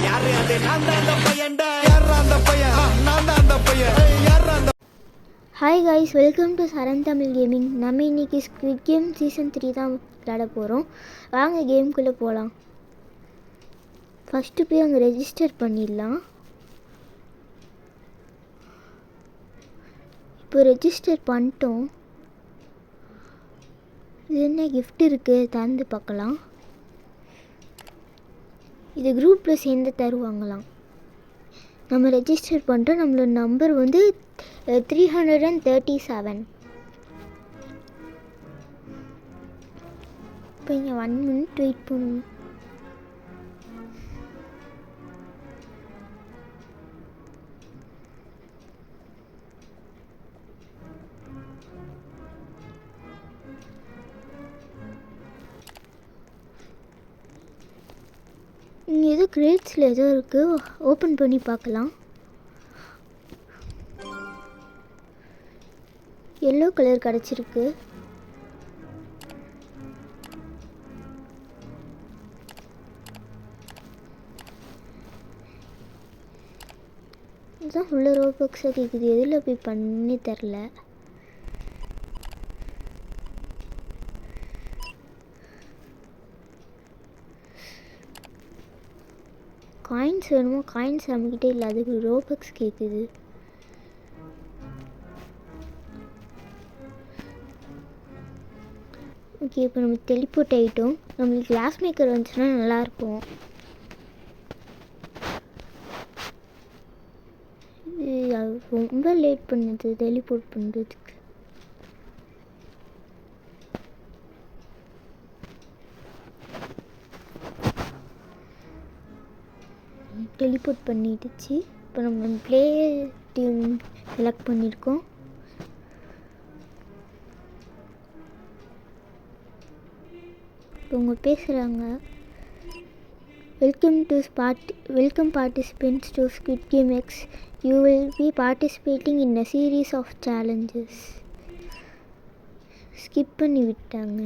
யாரு அது நான் தான் அந்த பையன்டா யாரா அந்த பையன் நான் தான் அந்த பையன் யாரா அந்த hi guys, welcome to Charan Tamil gaming. நம்ம இன்றைக்கி ஸ்குவிட் கேம் சீசன் 3 தான் விளையாட போகிறோம். வாங்க கேமுக்குள்ளே போகலாம். ஃபஸ்ட்டு போய் அங்கே ரெஜிஸ்டர் பண்ணிடலாம். இப்போ ரெஜிஸ்டர் பண்ணிட்டோம். இது என்ன கிஃப்ட் இருக்குது திறந்து பார்க்கலாம். இது குரூப்பில் சேர்ந்து தருவாங்களாம். நம்ம ரெஜிஸ்டர் பண்ணிட்டோம். நம்மளோட நம்பர் வந்து 337. இப்போ இங்கே 1 minute வெயிட் பண்ணணும். இங்கே ஏதோ கிரேட்ஸில் ஏதோ இருக்குது, ஓப்பன் பண்ணி பார்க்கலாம். எல்லோ கலர் கிடச்சிருக்கு. இதுதான் உள்ள ரோபாக்ஸாக கேட்குது. எதில் போய் பண்ணி தரல. காயின்ஸ் வேணுமோ? காயின்ஸ் நம்மக்கிட்டே இல்லை, அதுக்கு ரோபாக்ஸ் கேட்குது. ஓகே, இப்போ நம்ம டெலிபோர்ட் ஆகிட்டோம். நம்மளுக்கு கிளாஸ் மேக்கர் வந்துச்சுன்னா நல்லாயிருக்கும். இது ரொம்ப லேட் பண்ணுது டெலிபோர்ட் பண்ணுறதுக்கு. டெலிபோர்ட் பண்ணிடுச்சு. இப்போ நம்ம ப்ளே டீம் செலக்ட் பண்ணியிருக்கோம். இப்போ அவங்க பேசுகிறாங்க. Welcome participants to squid game X. You will be participating in a series of challenges. Skip பண்ணி விட்டாங்க.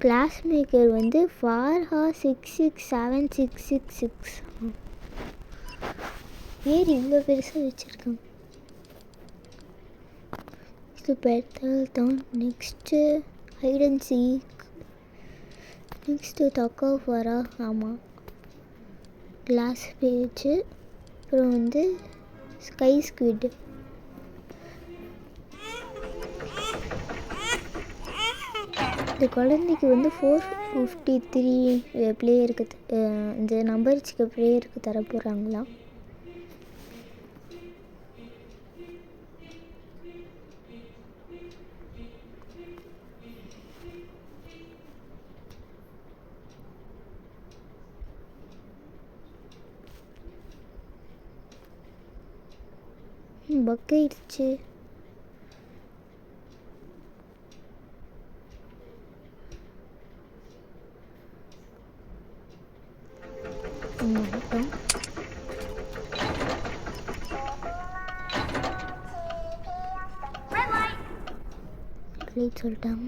கிளாஸ் மேக்கர் வந்து 4667666. பேர் இவ்வளோ பெருசாக வச்சுருக்காங்க. இது பெட்டல் தான். Next hide and seek. Next tug of வரா. ஆமாம், கிளாஸ் பேஜு. அப்புறம் வந்து ஸ்கை ஸ்குவிட். இந்த குழந்தைக்கு வந்து 453 பிளேயருக்கு இந்த நம்பர் வச்சுக்க பிளேயருக்கு தர போகிறாங்களாம். பக் ஆயிடுச்சு. சொல்லிட்டாங்க.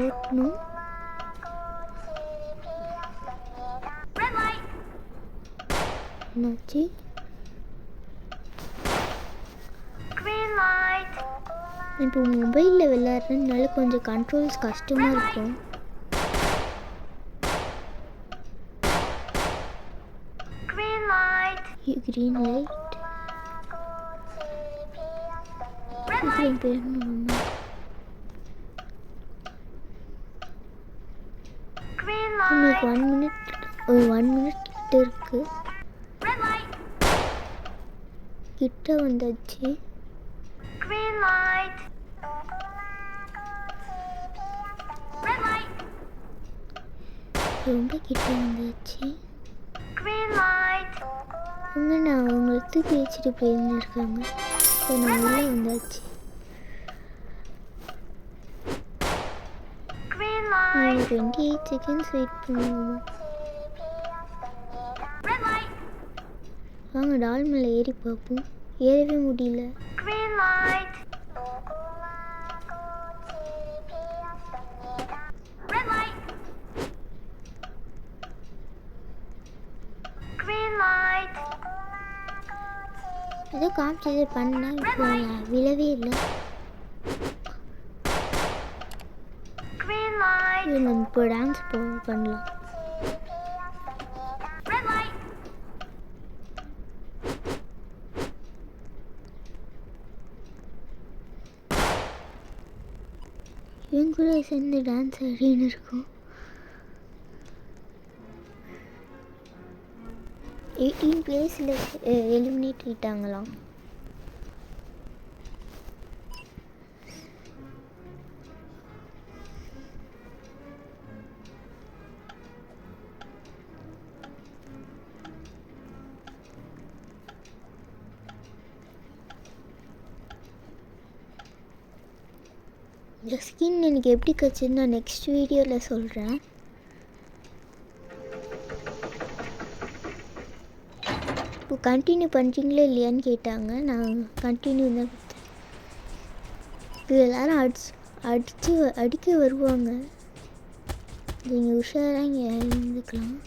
ஓட்டணும். என்னாச்சு? இப்போ மொபைலில் விளையாடுறதுனால கொஞ்சம் கண்ட்ரோல்ஸ் கஷ்டமாக இருக்கும். green light. நம்மளுக்கு 1 minute கிட்ட இருக்கு. கிட்ட வந்தாச்சு. ரொம்ப கிட்ட வந்தாச்சு. அவங்க நான் அவங்கள தூக்கி வச்சுட்டு போயிருந்துருக்காங்க. ஸோ நான் உள்ளே வந்தாச்சு. 28 seconds வெயிட் பண்ணுவோம். வாங்க டால் மேலே ஏறி பார்ப்போம். ஏறவே முடியல. ஏதோ காமிச்சது பண்ணால் இப்போ விழவே இல்லை. நம்ம இப்போ டான்ஸ் பண்ணலாம். இவங்க கூட சேர்ந்து டான்ஸ் ஆடின்னு இருக்கும். 18 பிளேஸில் எலிமினேட் ஆகிட்டாங்களாம். இந்த ஸ்கின் எனக்கு எப்படி கிடச்சின்னு நான் நெக்ஸ்ட் வீடியோவில் சொல்கிறேன். இப்போ கண்டினியூ பண்ணுறீங்களா இல்லையான்னு கேட்டாங்க. நான் கண்டினியூ தான் கொடுத்தேன். இது எல்லோரும் அடிக்க வருவாங்க. நீங்கள் உஷாராக இங்கே இருந்துக்கலாம்.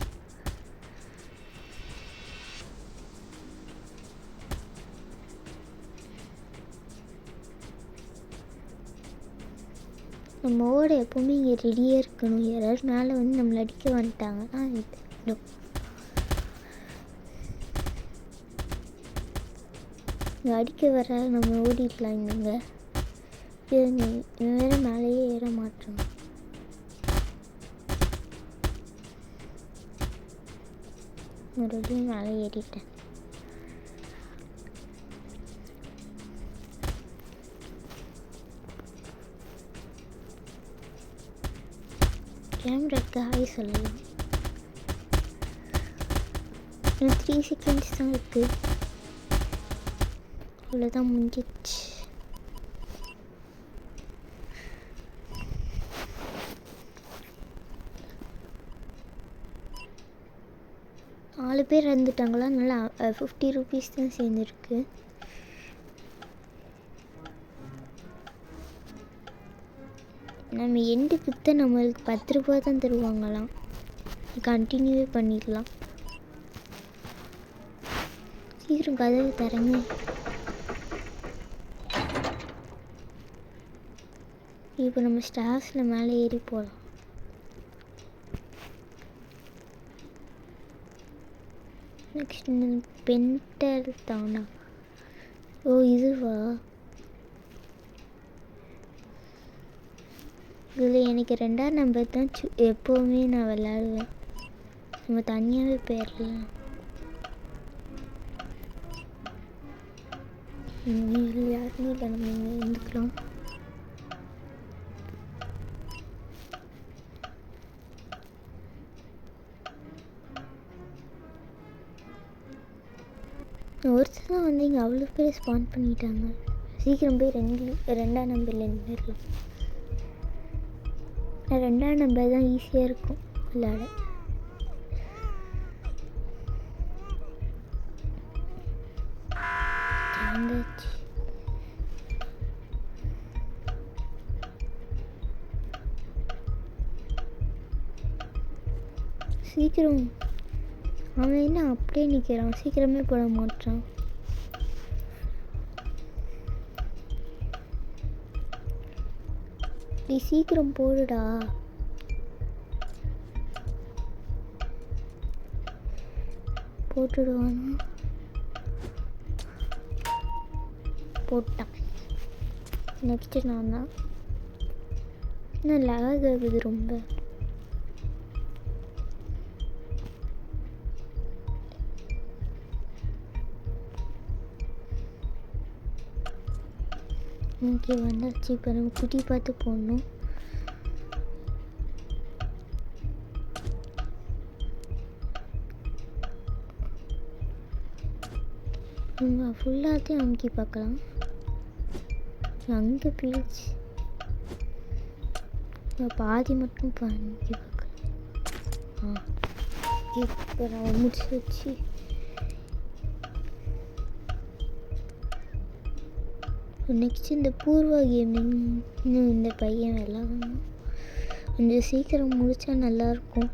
நம்ம ஓட எப்போவுமே இங்கே ரெடியாக இருக்கணும். யாராவது மேலே வந்து நம்மளை அடிக்க வந்துட்டாங்கன்னா இது இங்கே அடிக்க வர நம்ம ஓடிக்கலாம். இங்கே இவன் வேறு மேலேயே ஏற மாட்டோம். மறுபடியும் மேலே ஏறிட்டேன். கேமராக்கு ஹாய் சொல்லலாம். 3 செகண்ட்ஸ் தான் இருக்குது. அவ்வளோதான், முடிஞ்சிச்சு. நாலு பேர் இறந்துட்டாங்களா? நல்லா 50 ருபீஸ் தான் சேர்ந்துருக்கு. நம்ம எண்டு குத்த நம்மளுக்கு 10 ரூபா தான் தருவாங்களாம். கண்டினியூவே பண்ணிடலாம். சீக்கிரம் கதவு தரங்க. இப்போ நம்ம ஸ்டார்ஸில் மேலே ஏறி போகலாம். நெக்ஸ்ட் பென்டர் தானா? ஓ இதுவா? இதில் எனக்கு 2ஆம் நம்பர் தான் எப்போவுமே நான் விளையாடுவேன். நம்ம தனியாகவே போயிடலாம். யாருமே இல்லை, நம்ம இங்கே இருந்துக்கலாம். ஒருத்தர் தான் வந்து இங்கே அவ்வளோ பேர் ஸ்பான் பண்ணிட்டாங்க. சீக்கிரம் போய் 2ஆம் நம்பரில் நின்றுடலாம். 2ஆம் நம்பர் தான் ஈஸியாக இருக்கும் விளையாட. சீக்கிரம் அவன் என்ன அப்படியே நிற்கிறான், சீக்கிரமே போட மாட்டான். நீ சீக்கிரம் போடுடா. போட்டுடுவானா? போட்டான். நெக்ஸ்ட்டு நான் தான். இன்னும் லேக் ஆகுது ரொம்ப. ஓகே வந்தாச்சு. இப்போ நம்ம குட்டி பார்த்து போடணும். நம்ம ஃபுல்லாத்தையும் அமுக்கி பார்க்கலாம். அங்கே போயிடுச்சு. பாதி மட்டும் அமுக்கி பார்க்கலாம். இப்போ நான் முடிச்சு வச்சு நெக்ஸ்ட் இந்த பூர்வா கேமிங் இன்னும் இந்த பையன் விளாடணும். கொஞ்சம் சீக்கிரம் முடித்தா நல்லாயிருக்கும்.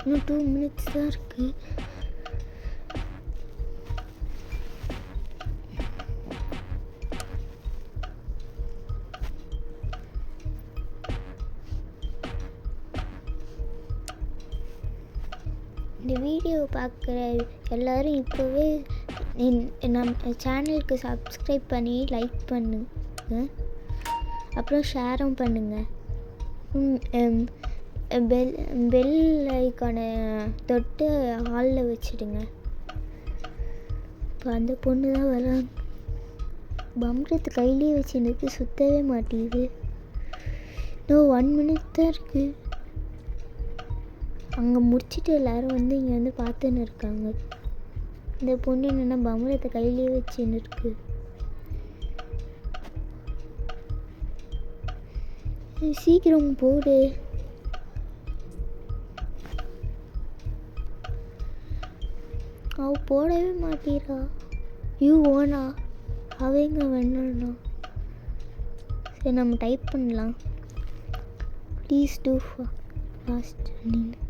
இன்னும் 2 மினிட்ஸ் தான் இருக்குது. இந்த வீடியோவை பார்க்குற எல்லோரும் இப்போவே நம்ம சேனலுக்கு சப்ஸ்கிரைப் பண்ணி லைக் பண்ணுங்க, அப்புறம் ஷேரும் பண்ணுங்கள். பெல் ஐக்கானை தொட்டு ஹாலில் வச்சுடுங்க. இப்போ அந்த பொண்ணு தான் வராங்க. பம்ரத்து கையிலே வச்சுருக்கு, சுற்றவே மாட்டேங்குது. இன்னும் 1 மினிட் தான் இருக்குது. அங்கே முடிச்சுட்டு எல்லோரும் வந்து இங்கே வந்து பார்த்துன்னு இருக்காங்க. இந்த பொண்ணு என்னென்னா பம்பரத்தை கையிலே வச்சுன்னு இருக்கு. சீக்கிரம் போடு. அவ போடவே மாட்டீரா. ஓனா அவங்க வேணும்னா சரி நம்ம டைப் பண்ணலாம். ப்ளீஸ் டூ ஃபாஸ்ட் நீங்கள்.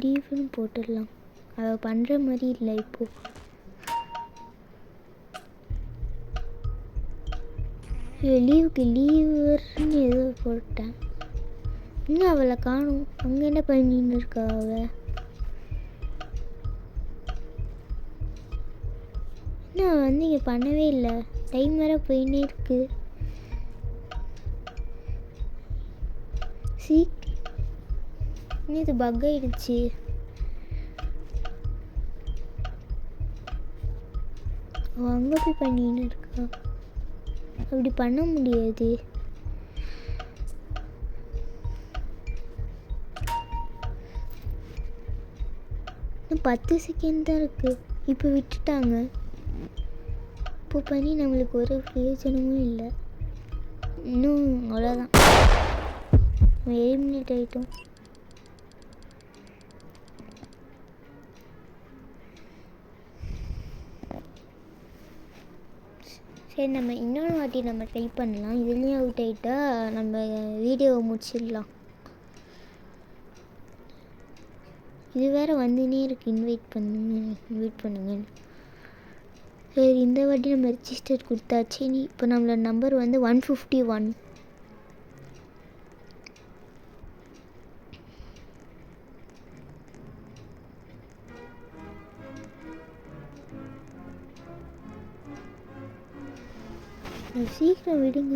லீவுன்னு போட்டுடலாம். அவள் பண்ணுற மாதிரி இல்லை. இப்போது லீவுக்கு லீவுன்னு ஏதோ போட்டேன். இன்னும் அவளை காணும். அங்கே என்ன பண்ணின்னு இருக்கா அவள்? இன்னும் அவள் வந்து இங்கே பண்ணவே இல்லை. டைம் வேறு போயின்னே இருக்கு. இது பக் ஆயிடுச்சு. அவள் அங்கே போய் பண்ணின்னு இருக்கா. அப்படி பண்ண முடியாது. இன்னும் 10 செகண்ட் தான் இருக்குது. இப்போ விட்டுட்டாங்க. இப்போ பண்ணி நம்மளுக்கு ஒரு பிரயோஜனமும் இல்லை. இன்னும் அவ்வளோதான். 7 மினிட் ஆகிட்டோம். சரி நம்ம இன்னொரு வாட்டி நம்ம ட்ரை பண்ணலாம். இதுலேயும் அவுட் ஆகிட்டா நம்ம வீடியோவை முடிச்சிடலாம். இது வேறு வந்துனே இருக்குது. இன்வைட் பண்ணுங்க. சரி இந்த வாட்டி நம்ம ரெஜிஸ்டர் கொடுத்தாச்சு. இப்போ நம்மளோட நம்பர் வந்து 151. சீக்கிரம் விடுங்க.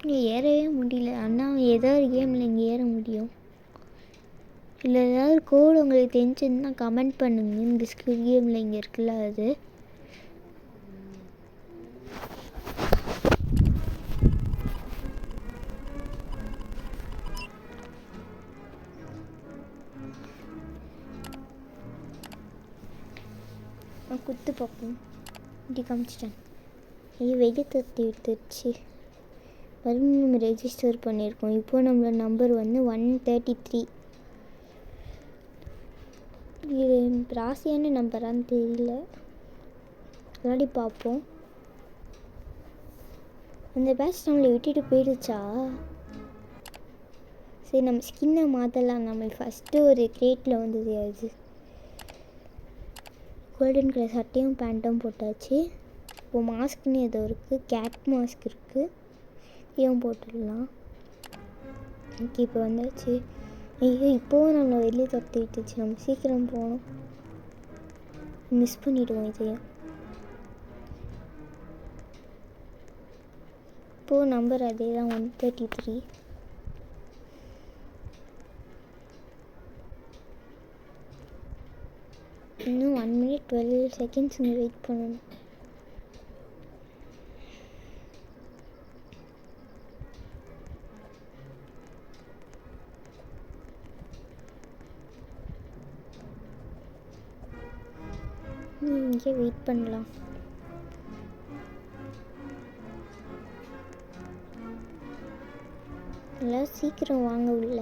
இங்கே ஏறவே முடியல. அண்ணா ஏதோ ஒரு கேமில் இங்கே ஏற முடியும். இல்லை ஏதாவது கோடு உங்களுக்கு தெரிஞ்சுன்னா கமெண்ட் பண்ணுங்க. இந்த ஸ்கில் கேமில் இங்கே இருக்குல்ல அது. குத்து பார்ப்போம். இப்படி காமிச்சிட்டேன். வெளியே தட்டி எடுத்துருச்சு. மறுபடியும் நம்ம ரெஜிஸ்டர் பண்ணியிருக்கோம். இப்போது நம்மளோட நம்பர் வந்து 133. இது ராசியான நம்பரான்னு தெரியல. முன்னாடி பார்ப்போம். அந்த பேட்ச் நம்மளை விட்டுட்டு போயிடுச்சா? சரி நம்ம ஸ்கின்னை மாற்றலாம். நம்ம ஃபஸ்ட்டு ஒரு கிரேட்டில் வந்தது அது. கோல்டன் கலர் சட்டையும் பேண்ட்டும் போட்டாச்சு. இப்போ மாஸ்க்னு ஏதோ இருக்குது. கேட் மாஸ்க் இருக்குது. இதையும் போட்டுடலாம். ஓகே இப்போ வந்தாச்சு. ஐயோ இப்போவும் நம்மளை வெளியே தட்டி விட்டுச்சு. நம்ம சீக்கிரம் போகணும். மிஸ் பண்ணிவிடுவோம் இதையும். இப்போது நம்பர் அதே தான் 133. இன்னும் 1 minute 12 seconds இங்கே வெயிட் பண்ணணும். இங்கே வெயிட் பண்ணலாம். எல்லாம் சீக்கிரம் வாங்க உள்ள.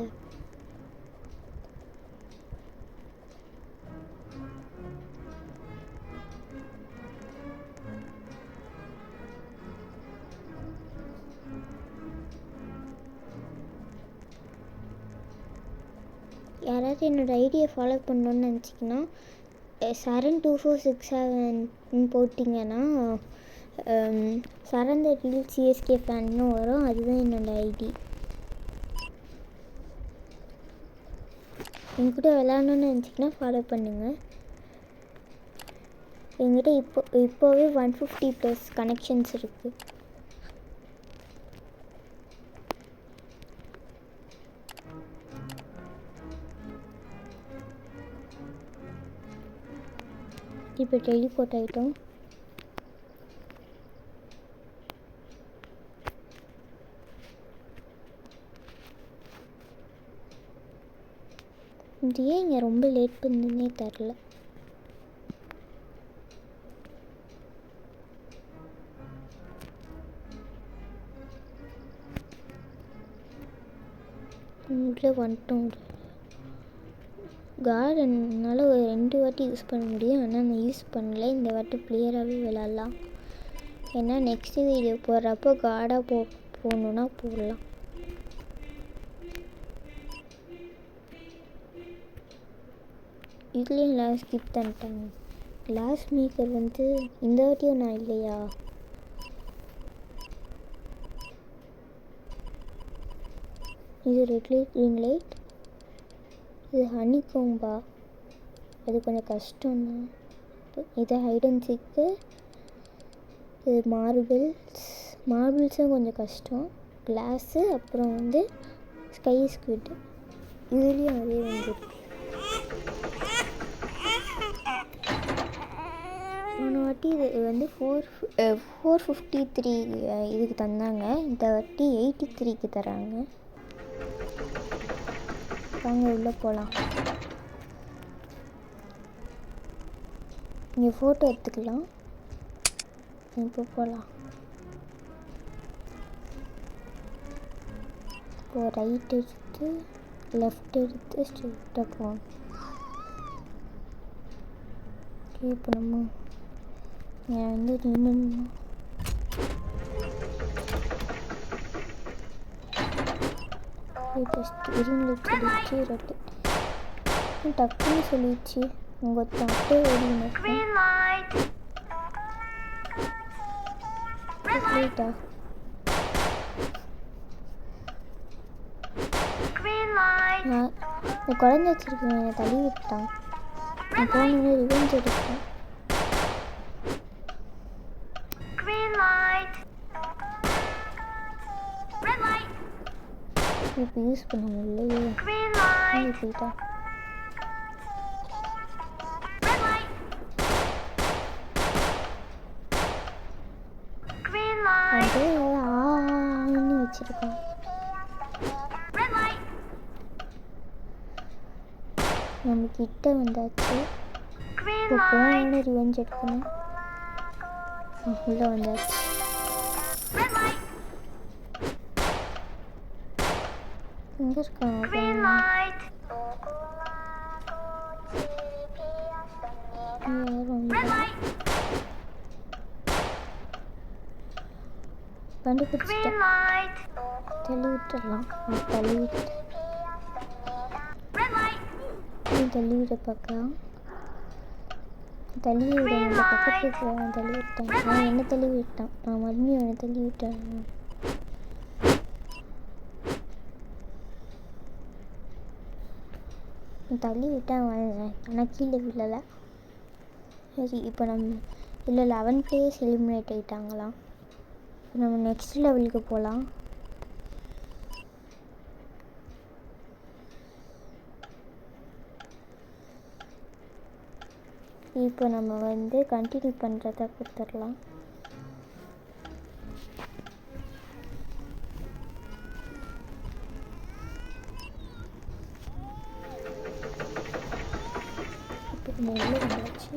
யாராவது என்னோடய ஐடியை ஃபாலோ பண்ணணுன்னு நினச்சிங்கன்னா Saran2467 போட்டிங்கன்னா Saran the Real CSK ஃபேன்னு வரும். அதுதான் என்னோடய ஐடி. என்கிட்ட விளாட்ணுன்னு நினச்சிங்கன்னா ஃபாலோ பண்ணுங்கள். என்கிட்ட இப்போவே 150+ கனெக்ஷன்ஸ் இருக்குது. இப்போ டெலிபோர்ட் ஆகிட்டோம். இது ஏன் இங்கே ரொம்ப லேட் பண்ணுதுன்னே தெரில. உள்ளே வந்துட்டோம். கார்டு என்னால் ஒரு 2 வாட்டி யூஸ் பண்ண முடியும். ஆனால் நான் யூஸ் பண்ணல. இந்த வாட்டி கிளியராகவே விளாட்லாம். ஏன்னா நெக்ஸ்ட் வீடியோ போடுறப்போ கார்டாக போகணுன்னா போடலாம். இதுலேயும் லாஸ்ட் ஸ்கிப் பண்ணிட்டாங்க. லாஸ்ட் மேக்கர் வந்து இந்த வாட்டியும் நான் இல்லையா? இது ரெட் லைட், க்ரீன் லைட். இது ஹனி கோம்பா, அது கொஞ்சம் கஷ்டம்தான். இது ஹைட் அண்ட் சீக்கு. இது மார்பிள்ஸும் கொஞ்சம் கஷ்டம். கிளாஸு, அப்புறம் வந்து ஸ்கை ஸ்குவிட். இதுலேயும் அதே வந்துருக்கு. போன வாட்டி இது வந்து 453 இதுக்கு தந்தாங்க. இந்த வாட்டி 83க்கு தராங்க. வாங்க உள்ளே போகலாம். இங்கே ஃபோட்டோ எடுத்துக்கலாம். இப்போ போகலாம். இப்போ ரைட் எடுத்து லெஃப்ட் எடுத்து ஸ்ட்ரெயிட்டாக போகணும். இப்போ நம்ம வந்து நின்று சொல்லிச்சு ரெட்டு டக்குன்னு சொல்லிச்சு. உங்கள் தட்டே ஓடினேன். நான் குழந்தை வச்சிருக்கேன். என்னை தள்ளி விட்டான். நான் போனோடனே ரிவெஞ்ச் எடுத்தேன். இப்போ யூஸ் பண்ண முடியலையே. போயிட்டா. அது ஆன்னு வச்சிருக்கான். நம்ம கிட்ட வந்தாச்சு. இப்போ போனோடனே ரிவெஞ்ச் எடுக்கணும். உள்ளே வந்தாச்சு. எங்கே இருக்காங்க? கண்டுபிடிச்சிட்டேன். தள்ளி விட்டுடலாம். தள்ளி விட பார்க்கலாம். தள்ளி விட நம்ம பக்கத்துக்கு தள்ளி விட்டேன். அவன் என்ன தள்ளி விட்டான். நான் மறுபடியும் அவனை தள்ளி விட்டேன். தள்ளி விட்டேன் அவன். ஆனால் கீழே விழலை. சரி, இப்போ நம்ம இல்லை 11 பிளேயர்ஸ் எலிமினேட் ஆகிட்டாங்களாம். இப்போ நம்ம நெக்ஸ்ட் லெவலுக்கு போகலாம். இப்போ நம்ம வந்து கண்டினியூ பண்ணுறத கொடுத்துடலாம். இப்போ நம்ம உள்ளே வந்தாச்சு.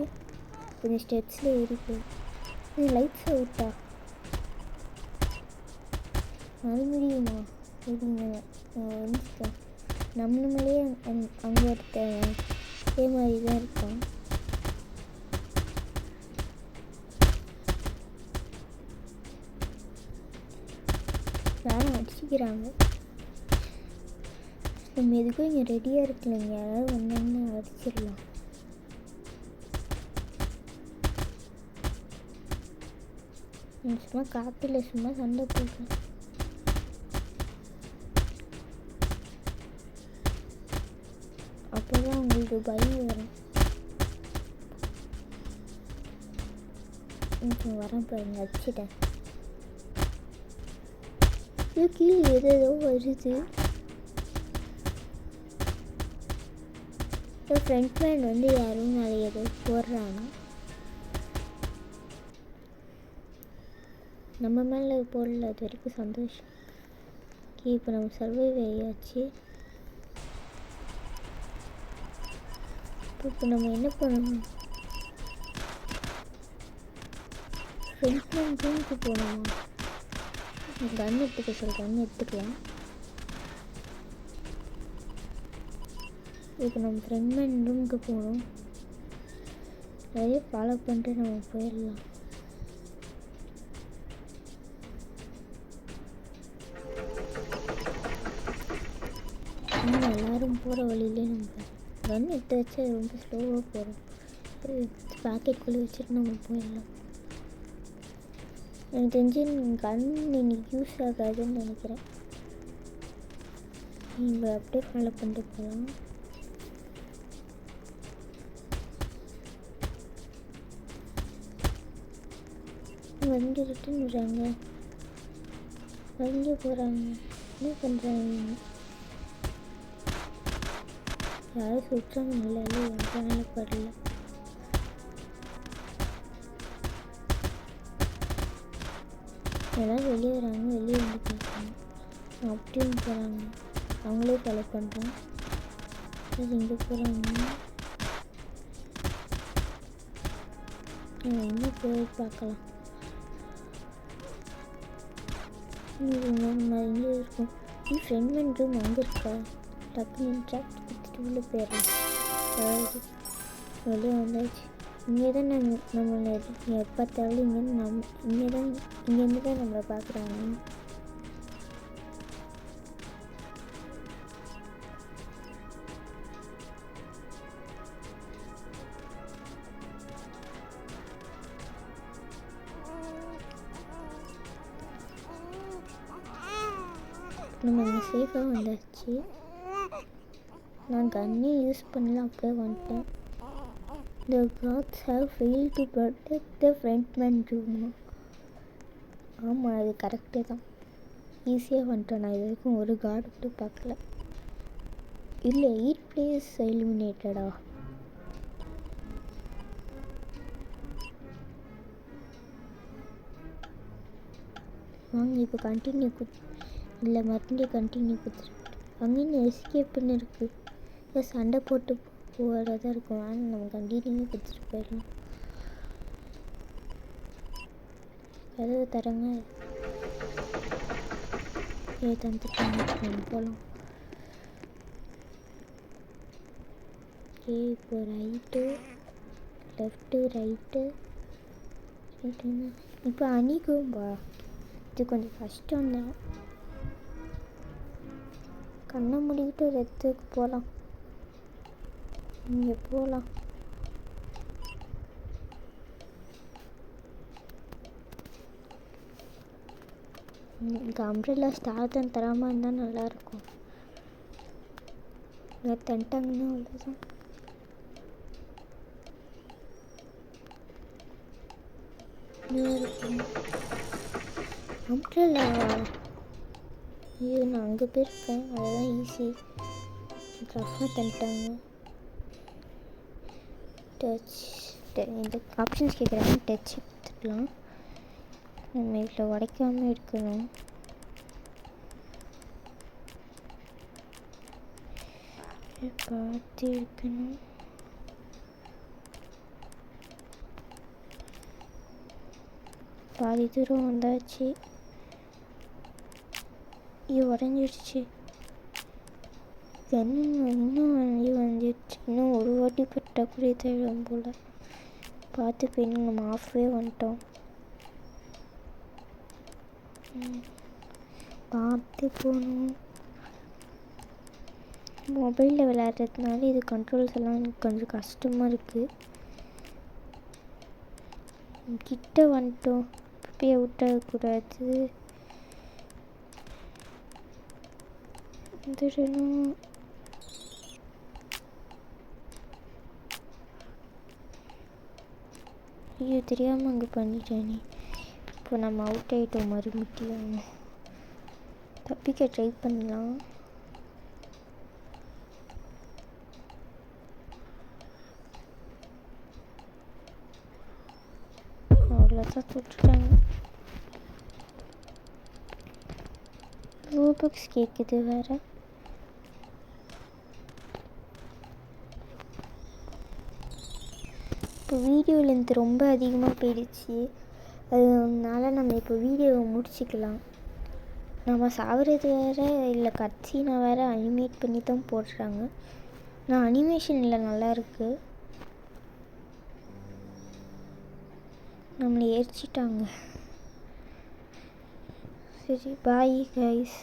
கொஞ்சம் ஸ்டெப்ஸில் ஏறி போய் லைட்ஸ் அவுட்டா மறுபடியுமா? இதுங்க நம்மளே அங்கே ஒருத்தன் இதே மாதிரி தான் இருக்கான். யாரும் அடிச்சுக்கிறாங்க. நம்ம எதுக்கும் இங்கே ரெடியாக இருக்கலைங்க, யாராவது வந்தாங்கன்னா அடிச்சிடலாம். சும்மா காப்பில் சும்மா சண்டை போடுறேன். அப்போ தான் உங்களுக்கு பயம் வரும். வரேன் பாருங்க, வச்சுட்டேன். இது கீழே ஏதோ வருது. ஃப்ரண்ட் மேன் வந்து யாரும் மேலே ஏதோ போடுறாங்க. நம்ம மேலே போடல, அது வரைக்கும் சந்தோஷம். இப்போ நம்ம சர்வைவ் ஆகியாச்சு. இப்போ நம்ம என்ன பண்ணணும்? ஃப்ரண்ட் மேன் ரூமுக்கு போகணுமா? கன் எடுத்துக்க சொல்கிறேன், எடுத்துக்கலாம். இப்போ நம்ம ஃப்ரெண்ட் மேன் ரூமுக்கு போகணும். நிறைய ஃபாலோ பண்ணிட்டு நம்ம போயிடலாம். எல்லோரும் போகிற வழியிலே நம்ம கன் எடுத்து வச்சா ரொம்ப ஸ்லோவாக போகிறோம். பாக்கெட்டுக்குள்ளே வச்சுட்டு நம்ம போயிடலாம். எனக்கு தெரிஞ்சு கன் இன்னைக்கு யூஸ் ஆகாதுன்னு நினைக்கிறேன். நீங்கள் அப்படியே ஃபாலோ பண்ணிட்டு போகலாம். வந்து ரிட்டன் விடுறாங்க, வந்து போகிறாங்க, என்ன பண்ணுறாங்க? யாரும் சுற்றாங்க இல்லை இல்லை, எங்கனால படல. எல்லாம் வெளியே வராங்க, வெளியே வந்து பார்க்குறாங்க, அப்படியும் போகிறாங்க. அவங்களே ஃபாலோ பண்ணுறோம். அது இங்கே போகிறாங்க. இன்னும் போய் பார்க்கலாம். நம்ம இங்கே இருக்கும். ஃப்ரெண்ட் மேன் ரூம் அங்கே இருக்கா? டக்குன்னு ட்ராக்ட் கொடுத்துட்டு உள்ளே போயிடலாம். அதாவது வெளியே வந்தாச்சு. இங்கே தான் நம்மளை பார்த்தாலும் இங்கேருந்து தான் நம்மளை பார்க்குறாங்க. நம்ம இங்கே சேஃபாக வந்தாச்சு. நான் கன்னே யூஸ் பண்ணல, அப்படியே வந்துட்டேன். The guards have failed to protect the front man room. ஆமாம், அது கரெக்டே தான். ஈஸியாக வந்துட்டேன். நான் இது வரைக்கும் ஒரு கார்டு கூட பார்க்கல. இல்லை, 8 players எலிமினேட்டடா? வாங்க இப்போ கண்டினியூ இல்லை, மறுபடியும் கண்டினியூ கொடுத்துருக்கு. அங்கேயும் எஸ்கேப்னு இருக்குது. சண்டை போட்டு போகிறதா இருக்கும். ஆனால் நம்ம கண்டினியூ கொடுத்துட்டு போயிடலாம். கதவு தரங்க, தந்துட்டாங்க. நம்ம போகலாம். இப்போ ரைட்டு, லெஃப்ட்டு, ரைட்டு. இப்போ அணிக்கும்பா, இது கொஞ்சம் கஷ்டம்தான். கண்ணை மூடிக்கிட்டு ஒரு இடத்துக்கு போகலாம். இங்கே போகலாம். இங்கே அம்ப்ரெல்லா ஸ்டார் தான் தராமல் இருந்தால் நல்லாயிருக்கும். இங்கே தந்துட்டாங்கன்னா அவ்வளோதான். அம்ப்ரெல்லாவா? ஐயோ, நான் அங்கே போயிருக்கேன். அதெல்லாம் ஈஸி. ரஃபாக தந்துட்டாங்க. டச், இந்த ஆப்ஷன்ஸ் கேட்குறாங்க. டச் எடுத்துக்கலாம். நம்ம இதில் உடைக்காமல் இருக்கணும். பார்த்து இருக்கணும். பாதி தூரம் வந்தாச்சு. ஐயோ உடஞ்சிடுச்சு. இன்னும் வந்துடுச்சு. இன்னும் ஒரு வாட்டி பட்டா கூட தேவையும் போல். பார்த்து போய் நம்ம ஆஃபே வந்துட்டோம். பார்த்து போகணும். மொபைலில் விளையாடுறதுனால இது கண்ட்ரோல்ஸ் எல்லாம் எனக்கு கொஞ்சம் கஷ்டமாக இருக்குது. கிட்ட வந்துட்டோம். இப்பயே விட்டக்கூடாது. ஐயோ தெரியாமல் அங்கே பண்ணிட்டேனே. இப்போ நம்ம அவுட் ஆகிட்டோம். மறுபடியும் தப்பிக்க ட்ரை பண்ணலாம். அவ்வளோதான் தொட்டுட்டாங்க. ரோபாக்ஸ் கேட்குது வேறு. இப்போ வீடியோ லென்த் ரொம்ப அதிகமாக போயிடுச்சு. அதனால நம்ம இப்போ வீடியோவை முடிச்சிக்கலாம். நம்ம சாகிறது வேறு இல்லை கட்சினா வேறு அனிமேட் பண்ணி தான் போடுறாங்க. நான் அனிமேஷனில் நல்லாயிருக்கு. நம்மளை எரிச்சிட்டாங்க. சரி பாய் கைஸ்.